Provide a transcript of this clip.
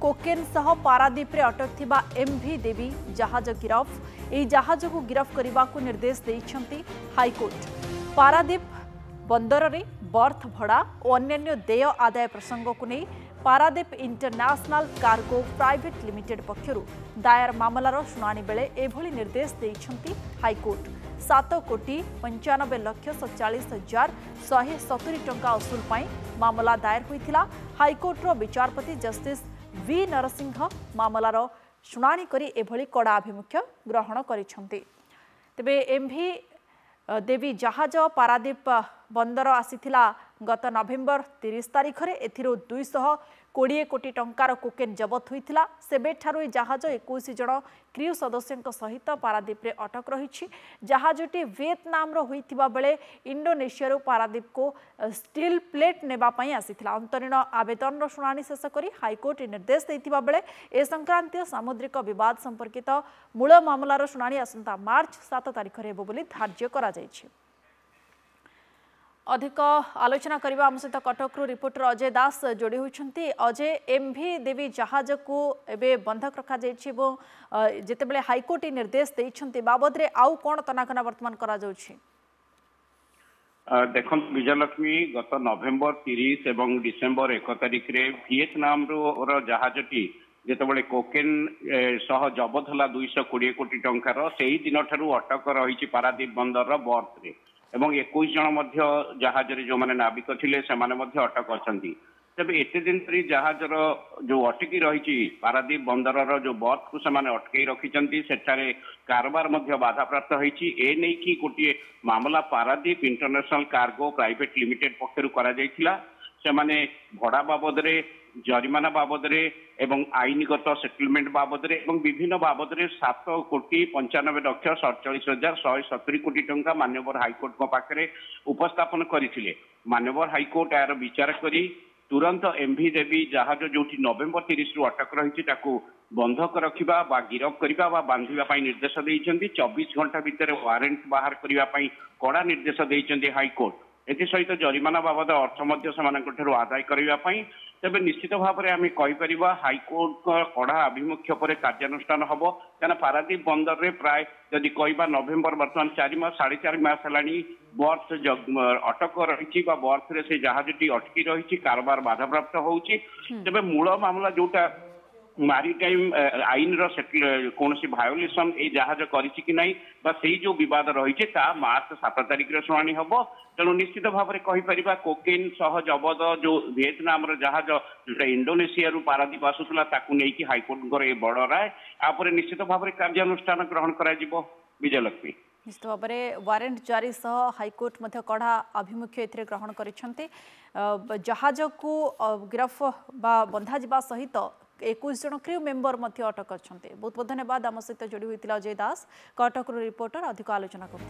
Cocaine सह पारादीप रे अटक थिबा एमवी देवी जहाज गिरफ एही जहाज को गिरफ करने को निर्देश देइछंती हाईकोर्ट। पारादीप बंदर रे बर्थ भड़ा और अन्य देय आदाय प्रसंग को नहीं Paradip international cargo private limited पक्षरु दायर मामलार शुणाणी बेले एभली निर्देश देइछंती हाईकोर्ट। 7,47,47,170 टंका असूल पाई मामला दायर होइथिला। हाईकोर्टर विचारपति जस्टिस वी नरसिंह मामलार शुणाणी करी एभली कड़ा आभिमुख्य ग्रहण करिछंती। तेबे एमवी देवी जहाज पारादीप बंदर आसीथिला गत नवेम्बर 30 तारिख रे एथिरो 220 कोटी टंकार कोकेन जबत होइथिला। सेबेठारु ए जहाज 21 जण क्रू सदस्यଙ୍କ सहित पारादीप रे अटक रहिछि। जहाजटी वियतनाम रो होइथिबा बेले इंडोनेशिया रो पारादीप को स्टील प्लेट नेबा पई आसीथिला। अंतरीण आवेदन रो शुणाणी शेष करी हाईकोर्ट निर्देश दैथिबा बेले ए संक्रांतीय सामुद्रिक विवाद संपर्कित मूल मामलार शुणाणी आसंता मार्च 7 तारिख रे हेबो बोली धार्य करा जायछि। अधिक आलोचना करबा हम सहित कटकरू रिपोर्टर अजय दास जोड़ी होइछंती। अजय, एमवी देवी जहाज को एबे बंधक रखा जायछि एवं जेते बेले हाईकोर्ट निर्देश देइछंती बाबद रे आउ कोन तनाखना वर्तमान करा जाउछि? देखो विजयलक्ष्मी गत नवेम्बर 30 एवं डिसेम्बर 1 तारिख रे वियतनाम रो जहाजटी जेतेबेले कोकेन सह जबत हला 220 कोटी टंकार सेही दिन ठारू अटक रही पारादीप बंदर बर्थ रे एवं 21 जन मध्य जहाज जो माने नाविक थिले से माने मध्य अटक अछंती। तबे एते दिन तरी जहाज जो अटकी रही पारादीप बंदर जो बर्थ को से माने अटकई रखिचंती सेठारे कारबार मध्य बाधा प्राप्त होईची। ए नै कि गोटे मामला Paradip international cargo private limited पक्षरु करा जायतिला। से माने भड़ा बाबद रे जरिमाना बाबद रे एवं आईनगत सेटलमेंट बाबद रे एवं विभिन्न बाबद रे 7,95,47,170 कोटी टंका मान्यवर हाईकोर्ट को पाखरे उपस्थापन करथिले। मान्यवर हाईकोर्ट यार विचार करी तुरंत एमवी देवी जहाज जोठी नवेम्बर 30 रु अटक रही ताकू बंधक रखिबा बा गिरफ करिबा बा बांधिबा पई निर्देश देइछंती। 24 घंटा भीतर वारंट बाहर करिबा पई कड़ा निर्देश देइछंती हाईकोर्ट। एथि सहित जरिमाना बाबद अर्थ मध्य सेमानकठरु आदाय करिबा पई। तबे निश्चित भाव में आम कहीपर हाईकोर्ट कड़ा आभिमुख्य पर कार्यानुष्ठान हम क्या पारादीप बंदर रे प्राय जदि कहवा नवेम्बर बर्तमान 4 मास 4.5 मास है बर्थ अटक रही बर्थ रे से जहाजटी अटकी रही कारबार बाधाप्राप्त होउची। तबे मूल मामला जोटा मारीटाइम आईन कौन भायोलेसन ए जहाज कि नहीं से जो बद रही मार्च 7 तारिख शुणी हम। तेणु निश्चित भाव में कहीपर कोकेन सह जबद जो वियतनाम जहाज जो इंडोनेशिया पारादीप आसूला नहीं हाईकोर्ट बड़ राय आप निश्चित भाव में कार्यानुष्ठान ग्रहण कर विजयलक्ष्मी। निश्चित भाव में वारंट जारी सह हाईकोर्ट कड़ा आभिमुख्य ग्रहण कर जहाज को गिरफ बंधा जा सहित 21 जन क्रू मेंबर अटक अच्छा। बहुत बहुत धन्यवाद आम सहित जोड़ी होता अजय दास कटक रिपोर्टर अधिक आलोचना करते।